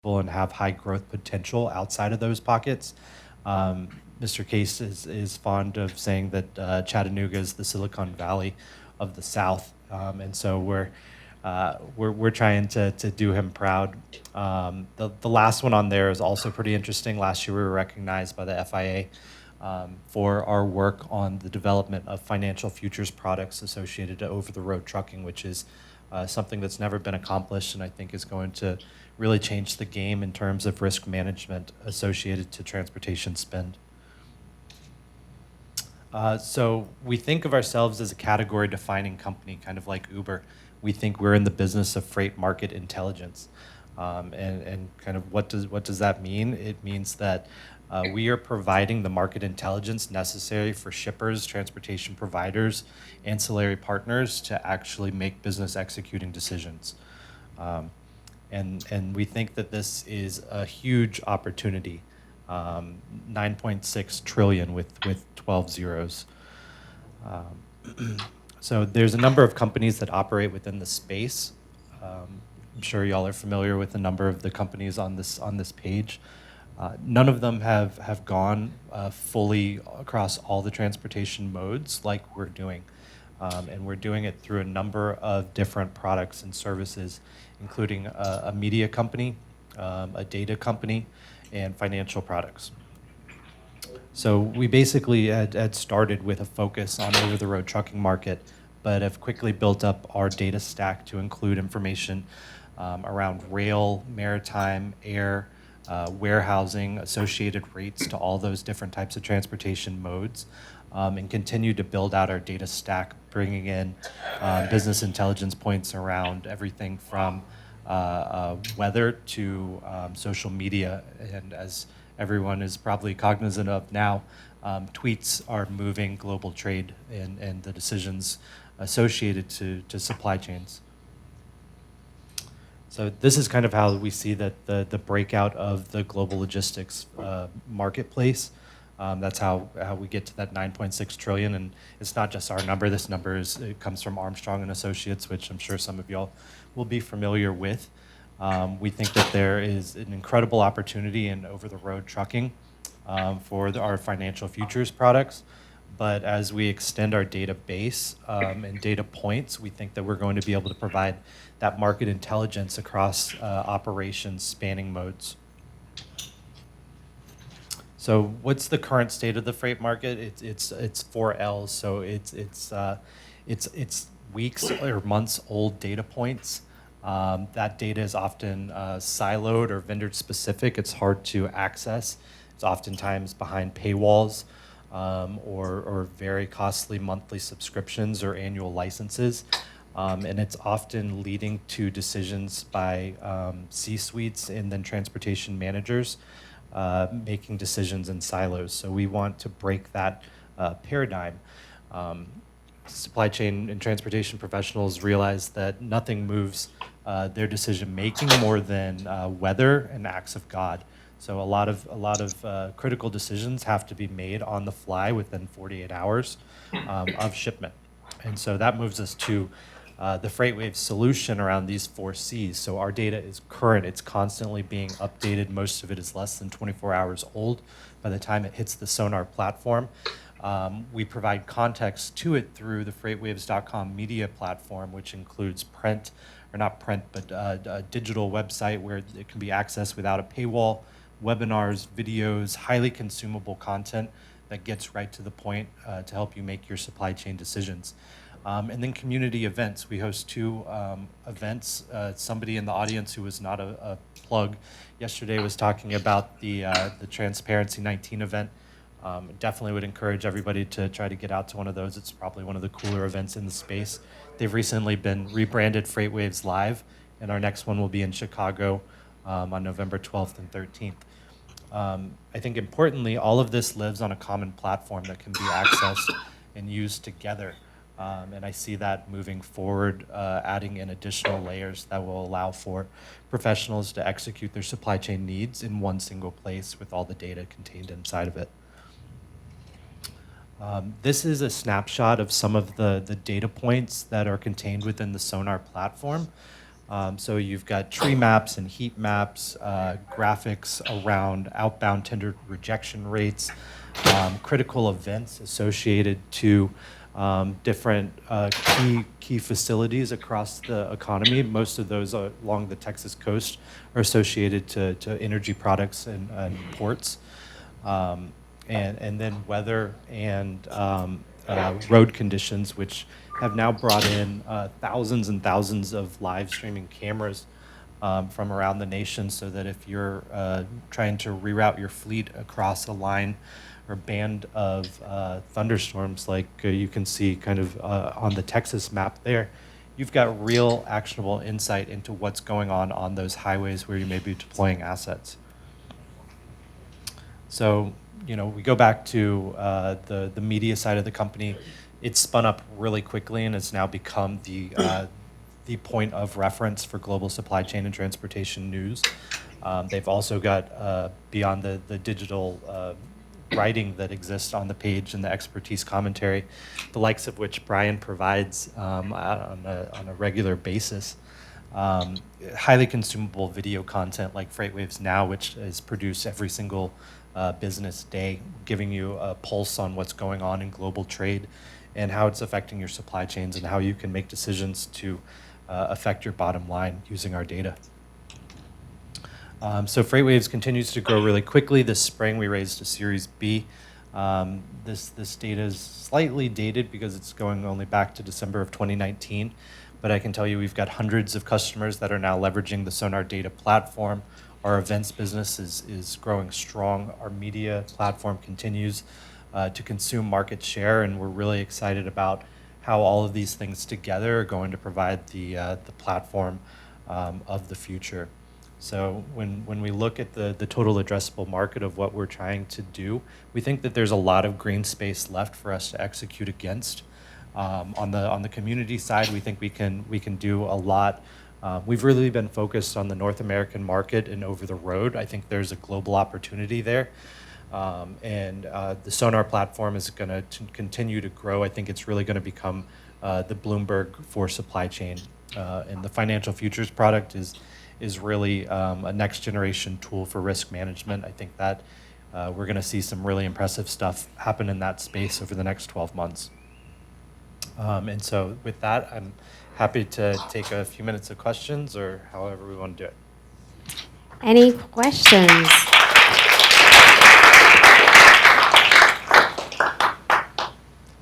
and have high growth potential outside of those pockets. Mr. Case is fond of saying that Chattanooga is the Silicon Valley of the South, and so we're trying to do him proud. The last one on there is also pretty interesting. Last year we were recognized by the FIA for our work on the development of financial futures products associated to over-the-road trucking, which is something that's never been accomplished and I think is going to really change the game in terms of risk management associated to transportation spend. So we think of ourselves as a category defining company, kind of like Uber. We think we're in the business of freight market intelligence. And kind of what does that mean? It means that we are providing the market intelligence necessary for shippers, transportation providers, ancillary partners to actually make business executing decisions. And we think that this is a huge opportunity, 9.6 trillion with 12 zeros. So there's a number of companies that operate within the space. I'm sure y'all are familiar with a number of the companies on this page. None of them have gone fully across all the transportation modes like we're doing. And we're doing it through a number of different products and services, including a media company, a data company, and financial products. So we basically had started with a focus on over-the-road trucking market, but have quickly built up our data stack to include information around rail, maritime, air, warehousing, associated rates to all those different types of transportation modes, and continue to build out our data stack, bringing in business intelligence points around everything from weather to social media. And as everyone is probably cognizant of now, tweets are moving global trade and the decisions associated to supply chains. So this is kind of how we see that the breakout of the global logistics marketplace. That's how we get to that 9.6 trillion, and it's not just our number. This number it comes from Armstrong and Associates, which I'm sure some of y'all will be familiar with. We think that there is an incredible opportunity in over-the-road trucking for our financial futures products. But as we extend our database and data points, we think that we're going to be able to provide that market intelligence across operations spanning modes. So what's the current state of the freight market? It's 4 L's, so it's weeks or months old data points. That data is often siloed or vendor specific. It's hard to access. It's oftentimes behind paywalls or very costly monthly subscriptions or annual licenses. And it's often leading to decisions by C-suites and then transportation managers making decisions in silos. So we want to break that paradigm. Supply chain and transportation professionals realize that nothing moves their decision making more than weather and acts of God. So a lot of critical decisions have to be made on the fly within 48 hours of shipment. And so that moves us to the FreightWaves solution around these 4 C's. So our data is current. It's constantly being updated. Most of it is less than 24 hours old by the time it hits the Sonar platform. We provide context to it through the FreightWaves.com media platform, which includes print, or not print, but a digital website where it can be accessed without a paywall, webinars, videos, highly consumable content that gets right to the point to help you make your supply chain decisions. And then community events. We host 2 events. Somebody in the audience who was not a plug yesterday was talking about the Transparency 19 event. Definitely would encourage everybody to try to get out to one of those. It's probably one of the cooler events in the space. They've recently been rebranded FreightWaves Live, and our next one will be in Chicago on November 12th and 13th. I think importantly, all of this lives on a common platform that can be accessed and used together. And I see that moving forward, adding in additional layers that will allow for professionals to execute their supply chain needs in one single place with all the data contained inside of it. This is a snapshot of some of the data points that are contained within the Sonar platform. So you've got tree maps and heat maps, graphics around outbound tender rejection rates, critical events associated to different key facilities across the economy. Most of those along the Texas coast are associated to energy products and ports. And then weather and road conditions, which have now brought in thousands and thousands of live streaming cameras from around the nation, so that if you're trying to reroute your fleet across a line or band of thunderstorms, like you can see kind of on the Texas map there, you've got real actionable insight into what's going on those highways where you may be deploying assets. So, we go back to the media side of the company. It's spun up really quickly, and it's now become the point of reference for global supply chain and transportation news. They've also got, beyond the digital writing that exists on the page and the expertise commentary, the likes of which Brian provides on a regular basis. Highly consumable video content like FreightWaves Now, which is produced every single business day, giving you a pulse on what's going on in global trade and how it's affecting your supply chains and how you can make decisions to affect your bottom line using our data. So FreightWaves continues to grow really quickly. This spring we raised a Series B. This data is slightly dated because it's going only back to December of 2019. But I can tell you we've got hundreds of customers that are now leveraging the Sonar data platform. Our events business is growing strong. Our media platform continues to consume market share, and we're really excited about how all of these things together are going to provide the platform of the future. So when we look at the total addressable market of what we're trying to do, we think that there's a lot of green space left for us to execute against. On the community side, we think we can do a lot. We've really been focused on the North American market and over the road. I think there's a global opportunity there. And the Sonar platform is going to continue to grow. I think it's really going to become the Bloomberg for supply chain. And the financial futures product is really a next generation tool for risk management. I think that we're going to see some really impressive stuff happen in that space over the next 12 months. And so with that, I'm happy to take a few minutes of questions or however we want to do it. Any questions?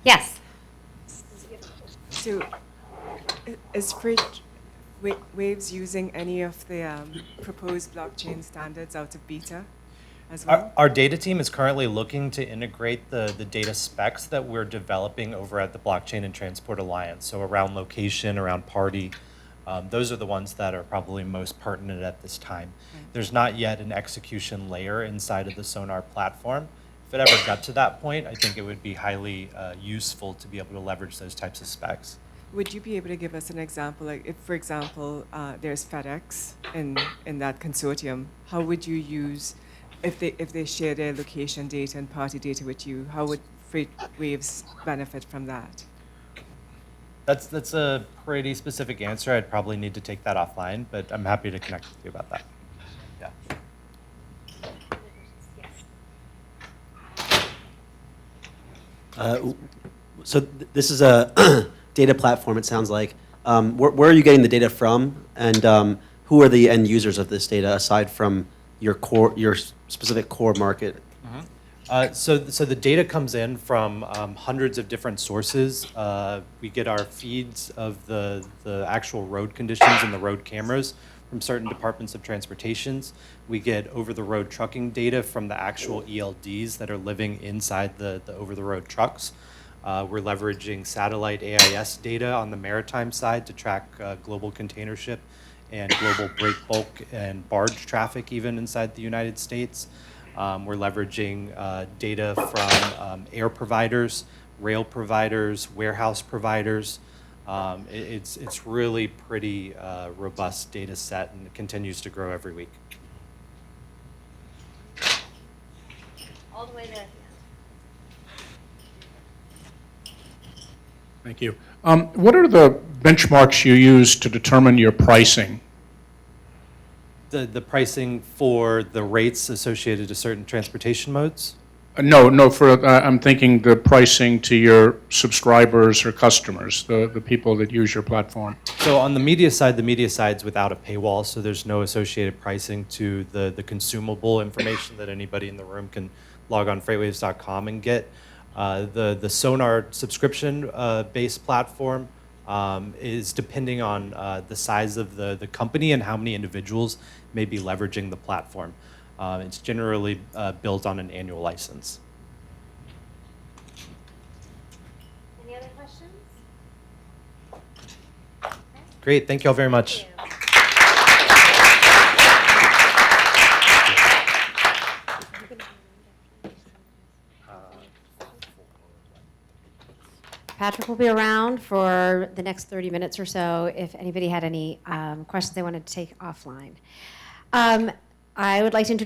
Yes. So, is FreightWaves using any of the proposed blockchain standards out of beta as well? Our data team is currently looking to integrate the data specs that we're developing over at the Blockchain and Transport Alliance. So around location, around party, those are the ones that are probably most pertinent at this time. Right. There's not yet an execution layer inside of the Sonar platform. If it ever got to that point, I think it would be highly useful to be able to leverage those types of specs. Would you be able to give us an example? Like if, for example, there's FedEx in that consortium, how would you use, if they share their location data and party data with you, how would FreightWaves benefit from that? That's a pretty specific answer. I'd probably need to take that offline, but I'm happy to connect with you about that. Yeah. This is a data platform, it sounds like. Where are you getting the data from, and who are the end users of this data aside from your specific core market? So the data comes in from hundreds of different sources. We get our feeds of the actual road conditions and the road cameras from certain departments of transportations. We get over-the-road trucking data from the actual ELDs that are living inside the over-the-road trucks. We're leveraging satellite AIS data on the maritime side to track global container ship and global break bulk and barge traffic even inside the United States. We're leveraging data from air providers, rail providers, warehouse providers. It's really pretty robust data set, and it continues to grow every week. All the way there. Thank you. What are the benchmarks you use to determine your pricing. The pricing for the rates associated to certain transportation modes? No, I'm thinking the pricing to your subscribers or customers, the people that use your platform. So on the media side's without a paywall, so there's no associated pricing to the consumable information that anybody in the room can log on freightwaves.com and get. The Sonar subscription based platform is depending on the size of the company and how many individuals may be leveraging the platform. It's generally built on an annual license. Any other questions? Great, thank you all very much. Patrick will be around for the next 30 minutes or so if anybody had any questions they wanted to take offline. I would like to introduce